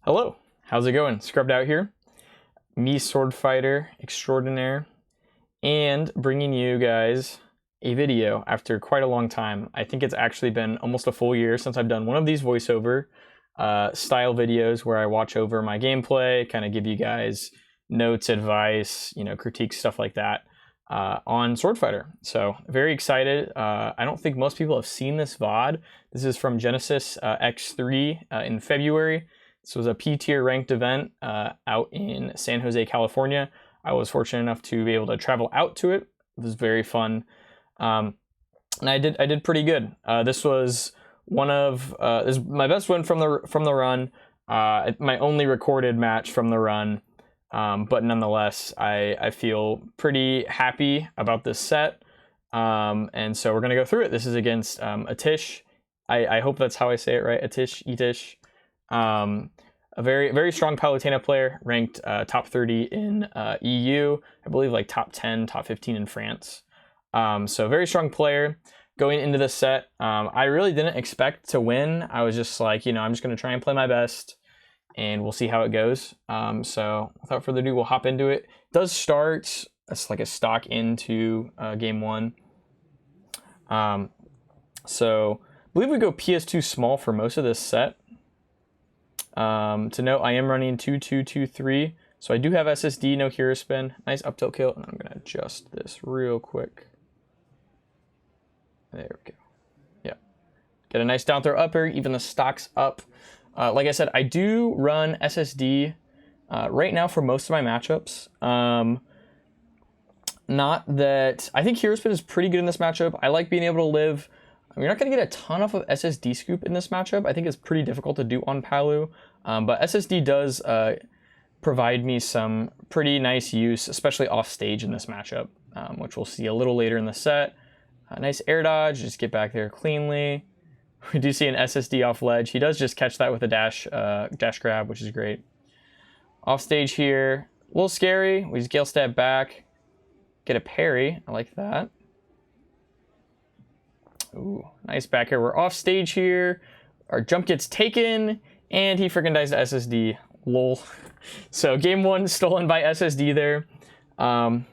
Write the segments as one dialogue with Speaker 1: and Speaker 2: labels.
Speaker 1: Hello, how's it going? Scrubbed out here, Mii Swordfighter extraordinaire, and bringing you guys a video after quite a long time. I think it's actually been almost a full year since I've done one of these voiceover style videos where I watch over my gameplay, kind of give you guys notes, advice, critiques, stuff like that on Swordfighter. So very excited. I don't think most people have seen this VOD. This is from Genesis X3 in February. This was a P tier ranked event out in San Jose, California. I was fortunate enough to be able to travel out to it. It was very fun, and I did pretty good. This was one of this is my best win from the run. My only recorded match from the run, but nonetheless, I feel pretty happy about this set, and so we're gonna go through it. This is against Etish. I hope that's how I say it right. Etish. A very strong Palutena player, ranked top 30 in EU, I believe like top 10, top 15 in France. So very strong player going into this set. I really didn't expect to win. I was just like, I'm just going to try and play my best and we'll see how it goes. So without further ado, we'll hop into it. It does start as like a stock into game one. So I believe we go PS2 small for most of this set. To note, I am running 2-2-2-3, so I do have SSD, no hero spin. Nice up tilt kill, and I'm gonna adjust this real quick. There we go. Yeah, get a nice down throw up air, even the stock's up. Like I said, I do run SSD right now for most of my matchups. Not that I think hero spin is pretty good in this matchup. I like being able to live. You're not going to get a ton of SSD scoop in this matchup. I think it's pretty difficult to do on Palu, but SSD does provide me some pretty nice use, especially off stage in this matchup, which we'll see a little later in the set. Nice air dodge, just get back there cleanly. We do see an SSD off ledge. He does just catch that with a dash grab, which is great. Off stage here, a little scary. We just gale stab back, get a parry. I like that. Ooh, nice back here. We're off stage here. Our jump gets taken, and he freaking dies to SSD. Lol. So game one stolen by SSD there. I'm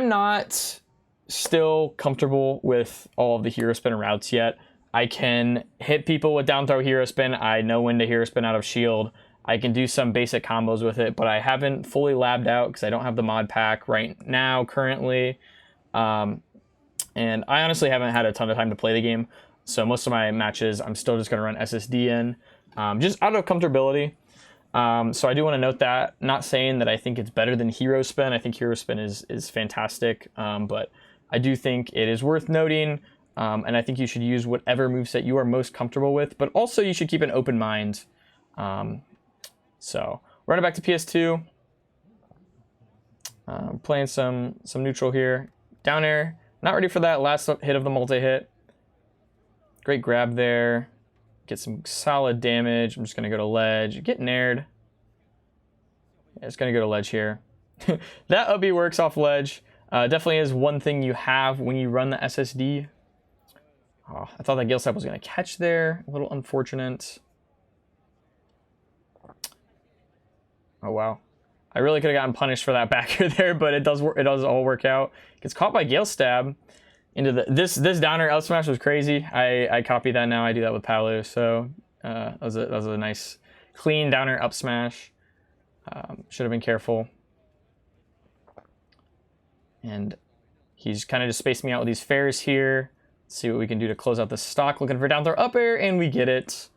Speaker 1: not still comfortable with all of the hero spin routes yet. I can hit people with down throw hero spin. I know when to hero spin out of shield. I can do some basic combos with it, but I haven't fully labbed out because I don't have the mod pack right now currently. And I honestly haven't had a ton of time to play the game, so most of my matches I'm still just going to run SSD in, just out of comfortability. So I do want to note that, not saying that I think it's better than hero spin. I think hero spin is fantastic, but I do think it is worth noting, and I think you should use whatever moveset you are most comfortable with, but also you should keep an open mind. So running back to PS2, playing some neutral here, down air. Not ready for that last hit of the multi-hit. Great grab there. Get some solid damage. I'm just going to go to ledge. Get nared. Yeah, just going to go to ledge here. That up B works off ledge. Definitely is one thing you have when you run the SSD. Oh, I thought that gale stab was going to catch there. A little unfortunate. Oh, wow. I really could have gotten punished for that back here there, but it does all work out. Gets caught by gale stab into the this downer out smash was crazy. I copy that now. I do that with Palu, so that was a nice clean downer up smash. Should have been careful. And he's kind of just spaced me out with these fairs here. Let's see what we can do to close out the stock. Looking for down throw up air, and we get it.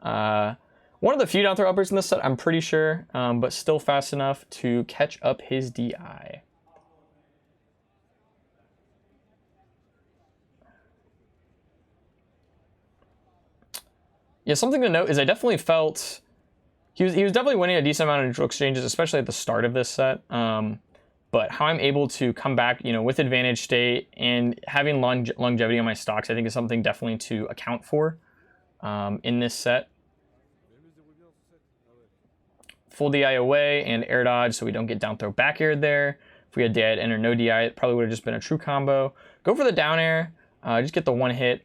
Speaker 1: One of the few down throw uppers in this set, I'm pretty sure, but still fast enough to catch up his DI. Yeah, something to note is I definitely felt he was definitely winning a decent amount of neutral exchanges, especially at the start of this set. But how I'm able to come back, with advantage state and having longevity on my stocks, I think is something definitely to account for in this set. Full DI away and air dodge so we don't get down throw back air there. If we had DI and or no DI, it probably would have just been a true combo. Go for the down air, just get the one hit.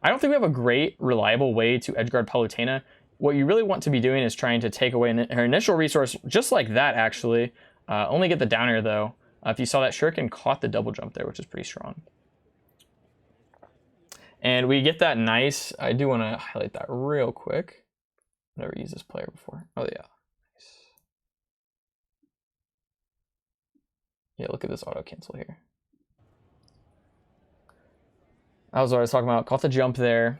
Speaker 1: I don't think we have a great, reliable way to edgeguard Palutena. What you really want to be doing is trying to take away her initial resource, just like that, actually. Only get the down air, though. If you saw that, Shuriken caught the double jump there, which is pretty strong. And we get that nice. I do want to highlight that real quick. I've never used this player before. Oh, yeah. Nice. Yeah, look at this auto cancel here. That was what I was talking about. Caught the jump there.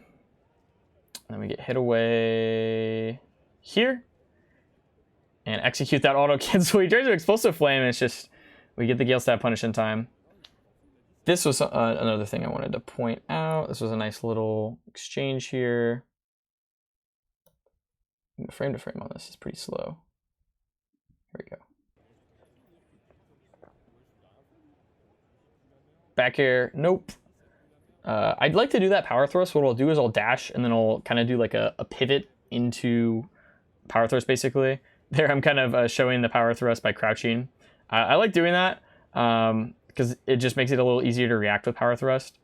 Speaker 1: And then we get hit away here. And execute that auto cancel. He tries to explosive flame, and it's just, we get the Gale Stab punish in time. This was another thing I wanted to point out. This was a nice little exchange here. Frame to frame on this is pretty slow. Here we go. Back air, nope. I'd like to do that power thrust. What I'll do is I'll dash and then I'll kind of do like a pivot into power thrust basically. There I'm kind of showing the power thrust by crouching. I like doing that because it just makes it a little easier to react with power thrust.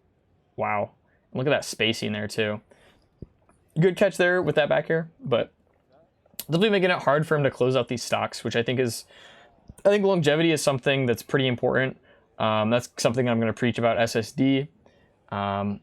Speaker 1: Wow. Look at that spacing there too. Good catch there with that back air, but definitely making it hard for him to close out these stocks, which I think longevity is something that's pretty important. That's something I'm going to preach about SSD. And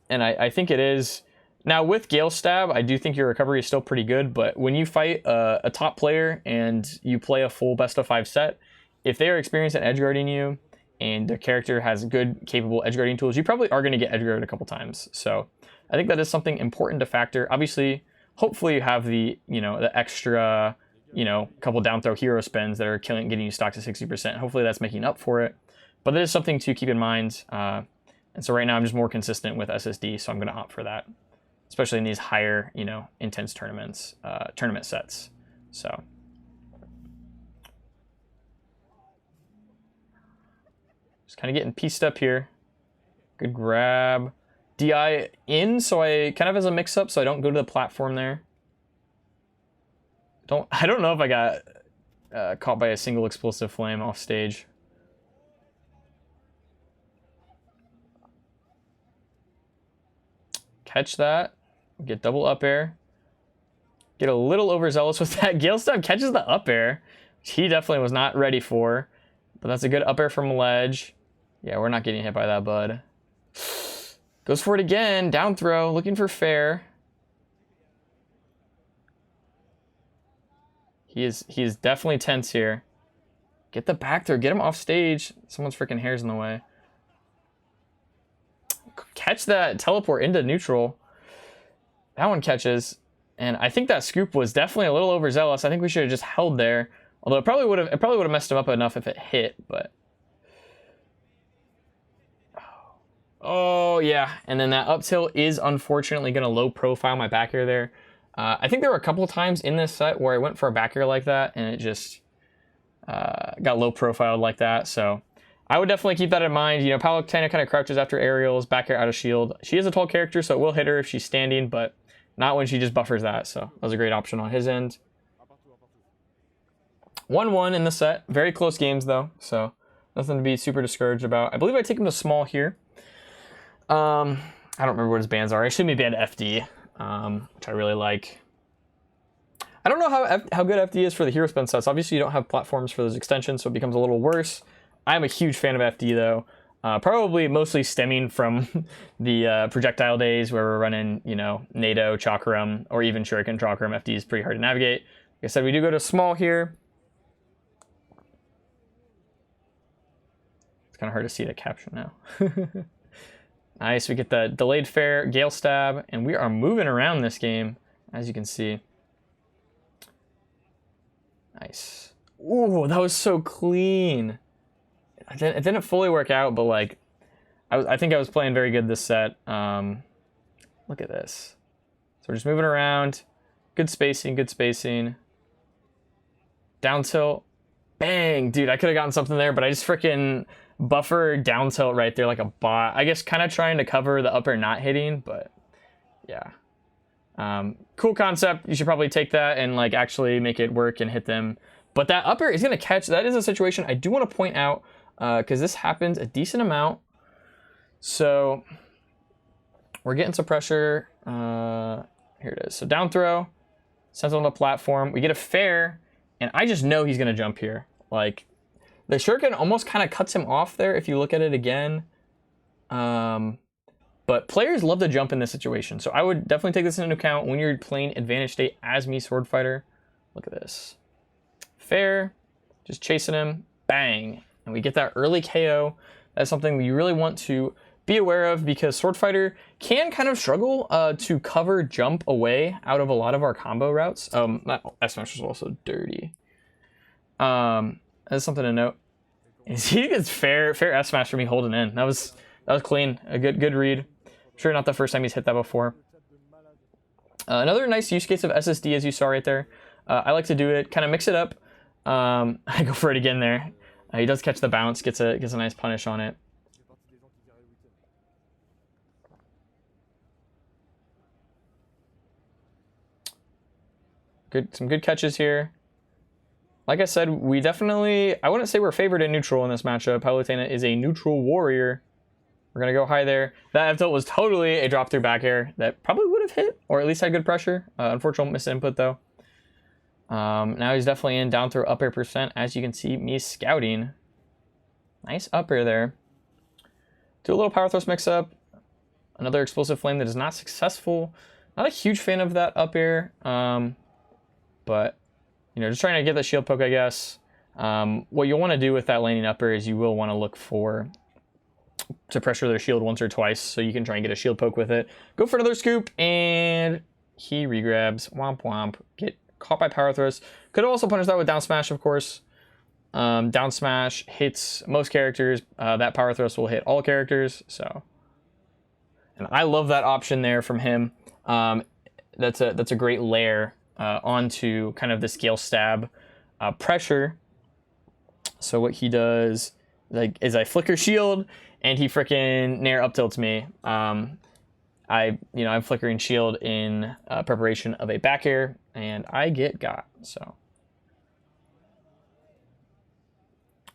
Speaker 1: I think it is. Now with Gale Stab, I do think your recovery is still pretty good, but when you fight a top player and you play a full best of 5 set, if they are experienced at edgeguarding you and their character has good, capable edgeguarding tools, you probably are going to get edgeguarded a couple times. So I think that is something important to factor. Obviously, hopefully you have the, the extra, couple down throw hero spins that are getting you stocks to 60%. Hopefully that's making up for it. But that is something to keep in mind. And so right now I'm just more consistent with SSD, so I'm going to opt for that, especially in these higher, intense tournaments, tournament sets. So just kind of getting pieced up here. Good grab. DI in, so I kind of as a mix-up, so I don't go to the platform there. I don't know if I got caught by a single explosive flame off stage. Catch that. Get double up air. Get a little overzealous with that. Gale Stab catches the up air, which he definitely was not ready for. But that's a good up air from ledge. Yeah, we're not getting hit by that, bud. Goes for it again. Down throw. Looking for fair. He is definitely tense here. Get the back throw. Get him off stage. Someone's freaking hair's in the way. Catch that teleport into neutral. That one catches. And I think that scoop was definitely a little overzealous. I think we should have just held there. Although it probably would have messed him up enough if it hit, but oh yeah. And then that up tilt is unfortunately gonna low profile my back air there. I think there were a couple times in this set where I went for a back air like that and it just got low profiled like that. So I would definitely keep that in mind. Palutena kind of crouches after aerials, back air out of shield. She is a tall character, so it will hit her if she's standing, but not when she just buffers that. So that was a great option on his end. 1-1 in the set. Very close games, though, so nothing to be super discouraged about. I believe I take him to small here. I don't remember what his bans are. I should be banned FD, which I really like. I don't know how good FD is for the hero spin sets. Obviously, you don't have platforms for those extensions, so it becomes a little worse. I'm a huge fan of FD, though. Probably mostly stemming from the projectile days where we're running, NATO, Chakram, or even Shuriken Chakram. FD is pretty hard to navigate. Like I said, we do go to small here. It's kind of hard to see the caption now. Nice, we get the delayed fair, Gale Stab, and we are moving around this game, as you can see. Nice. Ooh, that was so clean. It didn't fully work out, but like, I think I was playing very good this set. Look at this. So we're just moving around. Good spacing, good spacing. Down tilt. Bang! Dude, I could have gotten something there, but I just freaking buffer down tilt right there like a bot. I guess kind of trying to cover the up air not hitting, but yeah. Cool concept. You should probably take that and like actually make it work and hit them. But that up air is going to catch. That is a situation I do want to point out because this happens a decent amount. So We're getting some pressure. Here it is. So down throw, sends on the platform. We get a fair, and I just know he's gonna jump here. Like, the shuriken almost kind of cuts him off there if you look at it again. But players love to jump in this situation, so I would definitely take this into account when you're playing advantage state as Mii Swordfighter. Look at this. Fair, just chasing him, bang. And we get that early KO. That's something you really want to be aware of because Swordfighter can kind of struggle to cover jump away out of a lot of our combo routes. That S-Smash is also dirty. That's something to note. He gets fair S-Smash for me holding in. That was clean. A good read. Sure, not the first time he's hit that before. Another nice use case of SSD, as you saw right there. I like to do it, kind of mix it up. I go for it again there. He does catch the bounce, gets a nice punish on it. Some good catches here. Like I said, we definitely, I wouldn't say we're favored in neutral in this matchup. Palutena is a neutral warrior. We're going to go high there. That F tilt was totally a drop through back air that probably would have hit, or at least had good pressure. Unfortunate miss input though. Now he's definitely in down throw up air percent. As you can see, me scouting. Nice up air there. Do a little power thrust mix up. Another explosive flame that is not successful. Not a huge fan of that up air. But, you know, just trying to get the shield poke, I guess. What you'll want to do with that landing up air is you will want to look to pressure their shield once or twice so you can try and get a shield poke with it. Go for another scoop, and he regrabs. Womp womp. Get caught by power thrust. Could also punish that with down smash, of course. Down smash hits most characters. That power thrust will hit all characters. So, and I love that option there from him. That's a great layer onto kind of the scale stab pressure. So what he does is I flicker shield and he frickin' nair up tilts me. I'm flickering shield in preparation of a back air and I get got. So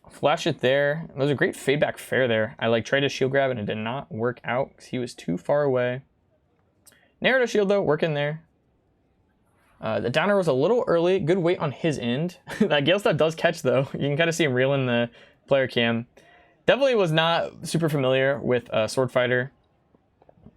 Speaker 1: flash it there. That was a great fade back fair there. I tried to shield grab and it did not work out because he was too far away. Nair to shield though, working there. The downer was a little early. Good weight on his end. That Gale Stab does catch though. You can kind of see him reeling the player cam. Definitely was not super familiar with Swordfighter.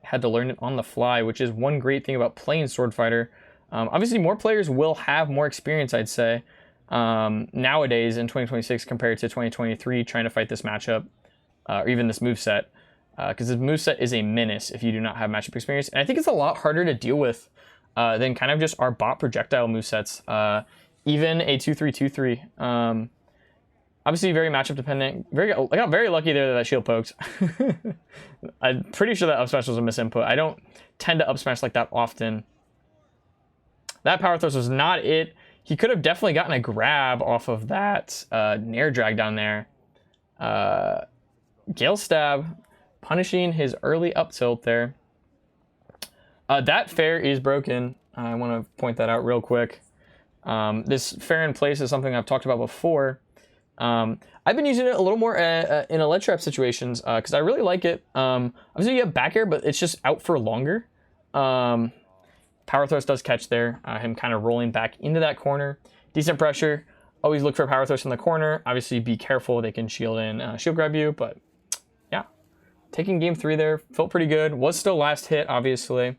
Speaker 1: Had to learn it on the fly, which is one great thing about playing Swordfighter. Obviously, more players will have more experience, I'd say, nowadays in 2026 compared to 2023 trying to fight this matchup, or even this moveset. Because this moveset is a menace if you do not have matchup experience. And I think it's a lot harder to deal with than kind of just our bot projectile movesets. Even a 2-3-2-3. Obviously very matchup dependent. I got very lucky there that shield poked. I'm pretty sure that up smash was a misinput. I don't tend to up smash like that often. That power thrust was not it. He could have definitely gotten a grab off of that nair drag down there. Gale Stab punishing his early up tilt there. That fair is broken. I want to point that out real quick. This fair in place is something I've talked about before. I've been using it a little more in a ledge trap situations because I really like it. Obviously you have back air, but it's just out for longer. Power thrust does catch there. Him kind of rolling back into that corner. Decent pressure. Always look for power thrust in the corner. Obviously be careful. They can shield in, shield grab you, but yeah. Taking game 3 there. Felt pretty good. Was still last hit, obviously.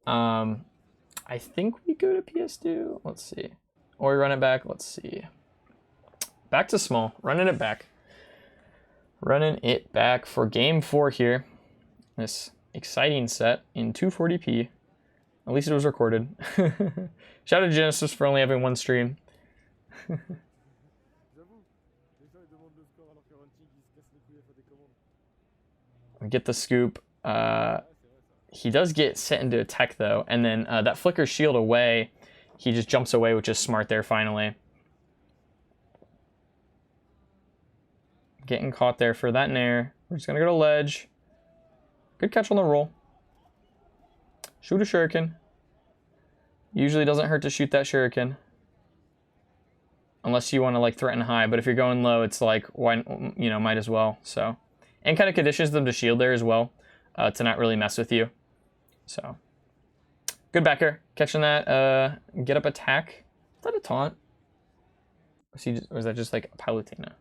Speaker 1: I think we go to PS2. Let's see. Or we run it back. Let's see. Back to small. Running it back. Running it back for game 4 here. This exciting set in 240p. At least it was recorded. Shout out to Genesis for only having one stream. Get the scoop. He does get set into a tech though, and then that flicker shield away, he just jumps away, which is smart there finally. Getting caught there for that nair. We're just gonna go to ledge. Good catch on the roll. Shoot a shuriken. Usually doesn't hurt to shoot that shuriken. Unless you want to like threaten high, but if you're going low, it's like, why, you know, might as well. So, and kind of conditions them to shield there as well, to not really mess with you. So good back air, catching that get up attack. Is that a taunt? Or is that just like a Palutena?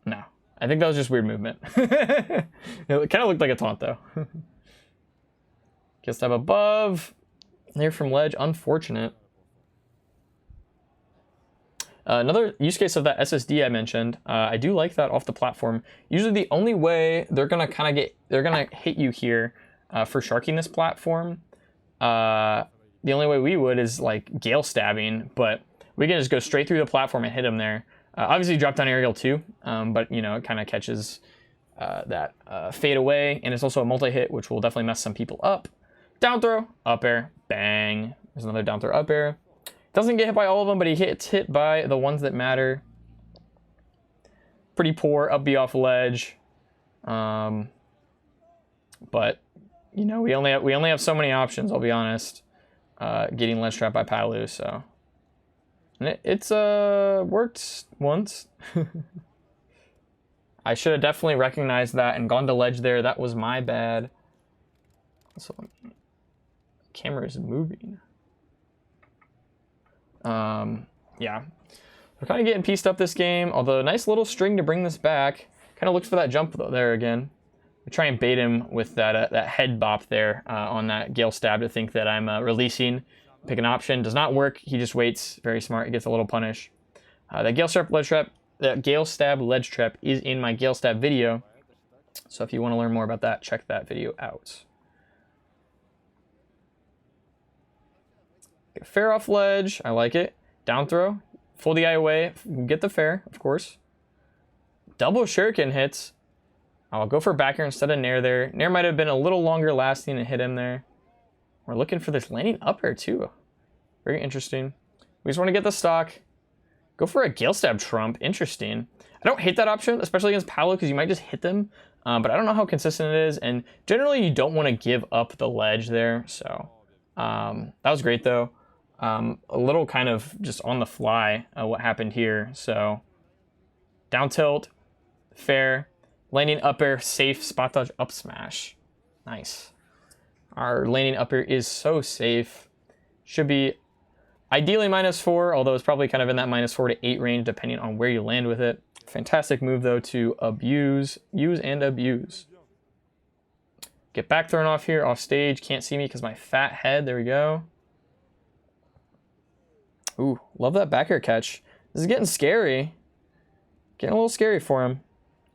Speaker 1: No, I think that was just weird movement. It kind of looked like a taunt though. Guess up above. There from ledge, unfortunate. Another use case of that SSD I mentioned, I do like that off the platform. Usually the only way they're gonna hit you here for sharking this platform. The only way we would is like gale stabbing, but we can just go straight through the platform and hit them there. Obviously drop down aerial too, but you know, it kind of catches that fade away, and it's also a multi-hit, which will definitely mess some people up. Down throw, up air, bang. There's another down throw, up air. Doesn't get hit by all of them, but he gets hit by the ones that matter. Pretty poor up B off ledge. But you know, we only have so many options, I'll be honest. Getting ledge trap by Palu, so. And it's worked once. I should have definitely recognized that and gone to ledge there. That was my bad. So, camera is moving. Yeah, we're kind of getting pieced up this game, although nice little string to bring this back. Kind of looks for that jump though, there again. We try and bait him with that that head bop there on that gale stab to think that I'm releasing. Pick an option, does not work. He just waits. Very smart. He gets a little punish. That gale stab ledge trap, that gale stab ledge trap is in my gale stab video. So if you want to learn more about that, check that video out. Get fair off ledge. I like it. Down throw. Full DI away. Get the fair, of course. Double shuriken hits. I'll go for back air instead of nair there. Nair might have been a little longer lasting and hit him there. We're looking for this landing up air too. Very interesting. We just want to get the stock. Go for a gale stab trump. Interesting. I don't hate that option, especially against Palu, because you might just hit them. But I don't know how consistent it is. And generally, you don't want to give up the ledge there. So that was great, though. A little kind of just on the fly what happened here. So down tilt, fair, landing up air, safe, spot dodge, up smash. Nice. Our landing up air is so safe. Should be ideally -4, although it's probably kind of in that -4 to 8 range, depending on where you land with it. Fantastic move, though, to abuse, use and abuse. Get back thrown off here, off stage. Can't see me because my fat head. There we go. Ooh, love that back air catch. This is getting scary. Getting a little scary for him.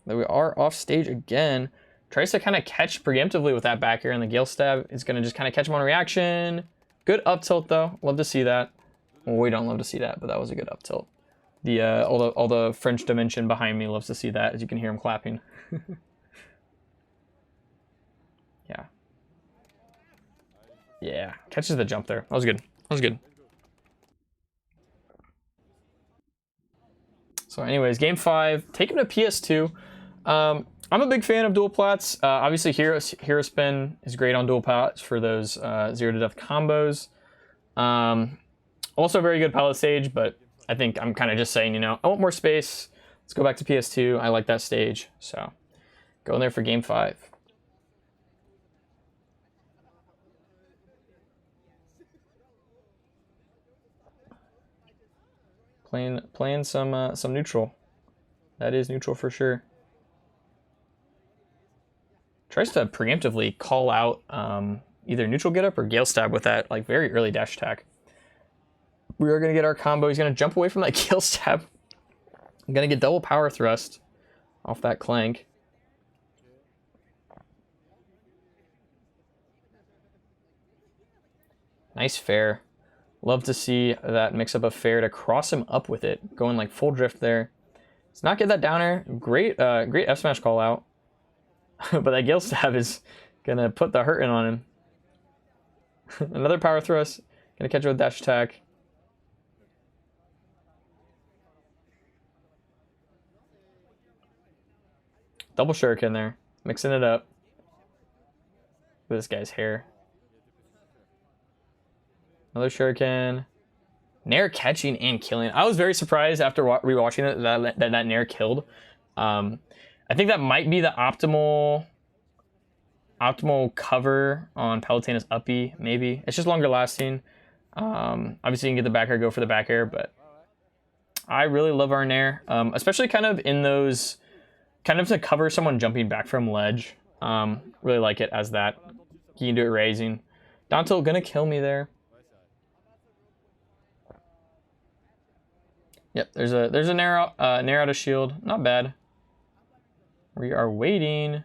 Speaker 1: But we are off stage again. Tries to kind of catch preemptively with that back air, and the gale stab is going to just kind of catch him on reaction. Good up tilt, though. Love to see that. Well, we don't love to see that, but that was a good up tilt. The all the French Dimension behind me loves to see that, as you can hear him clapping. Yeah. Yeah, catches the jump there. That was good. That was good. So anyways, game 5, take him to PS2. I'm a big fan of dual plats. Obviously, Hero Spin is great on dual plats for those 0 to death combos. Also very good palette stage, but I think I'm kind of just saying, you know, I want more space. Let's go back to PS2. I like that stage. So going there for game 5. Playing some neutral. That is neutral for sure. Tries to preemptively call out either neutral get up or gale stab with that like very early dash attack. We are gonna get our combo. He's gonna jump away from that gale stab. I'm gonna get double power thrust off that clank. Nice fair. Love to see that mix up of fair to cross him up with it, going like full drift there. Let's not get that downer. Great, great F smash call out. But that gale stab is gonna put the hurting on him. Another power thrust. Gonna catch it with dash attack. Double shuriken there, mixing it up with this guy's hair. Another shuriken. Nair catching and killing. I was very surprised after rewatching it that Nair killed. I think that might be the optimal cover on Palutena's uppy, maybe. It's just longer lasting. Obviously you can get the back air, go for the back air, but I really love our nair, especially kind of in those, kind of to cover someone jumping back from ledge. Really like it as that. You can do it raising. Down tilt gonna kill me there. Yep, there's a nair out of shield. Not bad. We are waiting.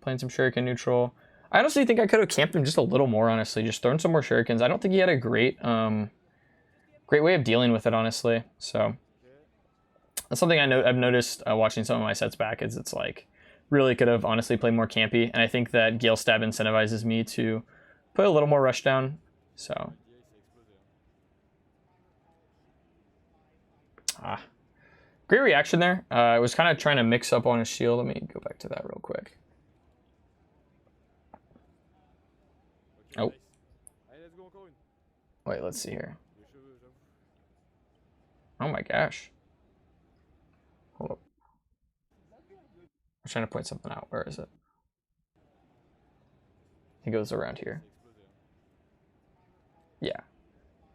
Speaker 1: Playing some shuriken neutral. I honestly think I could have camped him just a little more, honestly. Just thrown some more shurikens. I don't think he had a great great way of dealing with it, honestly. So that's something I've noticed watching some of my sets back, is it's like really could have honestly played more campy. And I think that Gale Stab incentivizes me to put a little more rush down. So great reaction there. I was kind of trying to mix up on his shield. Let me go back to that real quick. Oh. Wait, let's see here. Oh my gosh. Hold up. I'm trying to point something out. Where is it? It goes around here. Yeah.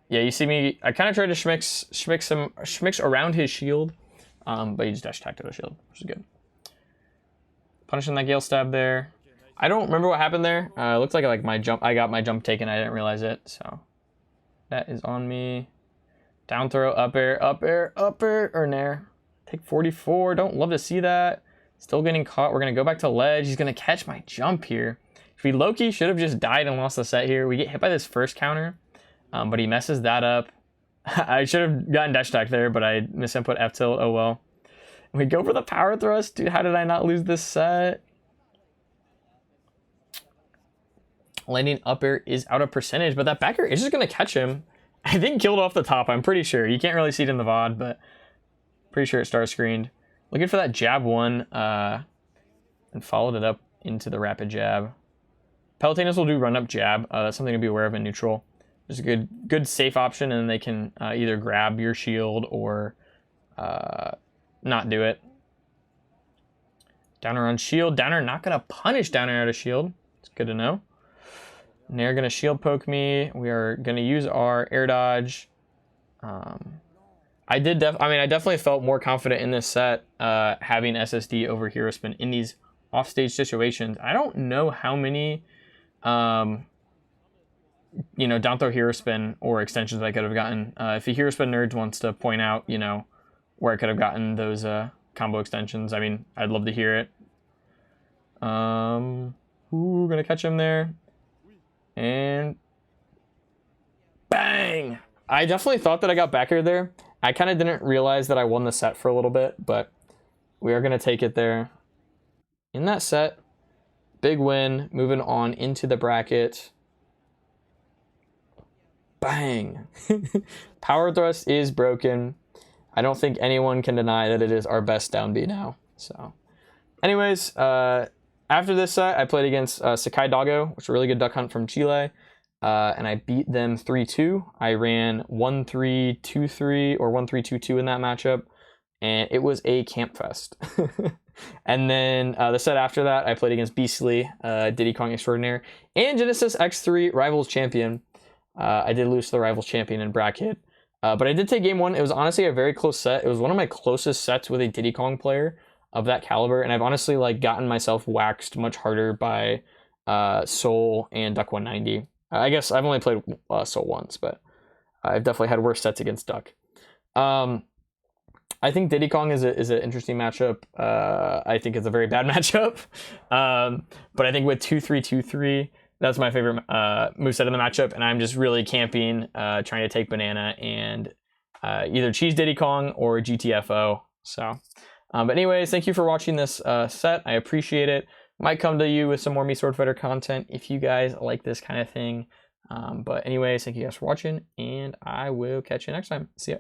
Speaker 1: Yeah, you see me, I kind of tried to schmix around his shield, but he just dash attacked out of shield, which is good. Punishing that Gale Stab there. I don't remember what happened there. It looked like I got my jump taken. I didn't realize it, so that is on me. Down throw, up air, or nair. Take 44. Don't love to see that. Still getting caught. We're gonna go back to ledge. He's gonna catch my jump here. If we low-key should have just died and lost the set here. We get hit by this first counter, but he messes that up. I should have gotten dash attack there, but I misinput F tilt. Oh well. We go for the power thrust, dude. How did I not lose this set? Landing up air is out of percentage, but that back air is just gonna catch him. I think killed off the top, I'm pretty sure. You can't really see it in the VOD, but pretty sure it star screened. Looking for that jab one, and followed it up into the rapid jab. Palutenas will do run up jab. That's something to be aware of in neutral. It's a good safe option, and then they can either grab your shield or not do it. Downer on shield. Downer not gonna punish Downer out of shield. It's good to know. Nair gonna shield poke me. We are gonna use our air dodge. I definitely felt more confident in this set having SSD over hero spin in these offstage situations. I don't know how many down throw hero spin or extensions I could have gotten. If a hero spin nerd wants to point out, where I could have gotten those combo extensions, I mean, I'd love to hear it. Gonna catch him there. And bang! I definitely thought that I got back air there. I kind of didn't realize that I won the set for a little bit, but we are going to take it there. In that set, big win, moving on into the bracket. Bang! Power thrust is broken. I don't think anyone can deny that it is our best down B now. So, anyways, after this set, I played against Sakai Doggo, which is a really good duck hunt from Chile, and I beat them 3-2. I ran 1-3-2-3 or 1-3-2-2 in that matchup, and it was a camp fest. And then the set after that, I played against Beastly, Diddy Kong Extraordinaire, and Genesis X3 Rivals Champion. I did lose to the Rivals Champion in bracket, but I did take game one. It was honestly a very close set. It was one of my closest sets with a Diddy Kong player of that caliber, and I've honestly gotten myself waxed much harder by Soul and Duck 190. I guess I've only played Soul once, but I've definitely had worse sets against Duck. I think Diddy Kong is an interesting matchup. I think it's a very bad matchup, but I think with 2-3-2-3, that's my favorite moveset in the matchup, and I'm just really camping, trying to take banana and either cheese Diddy Kong or GTFO. So. But anyways, thank you for watching this set. I appreciate it. Might come to you with some more Mii Swordfighter content if you guys like this kind of thing. But anyways, thank you guys for watching, and I will catch you next time. See ya.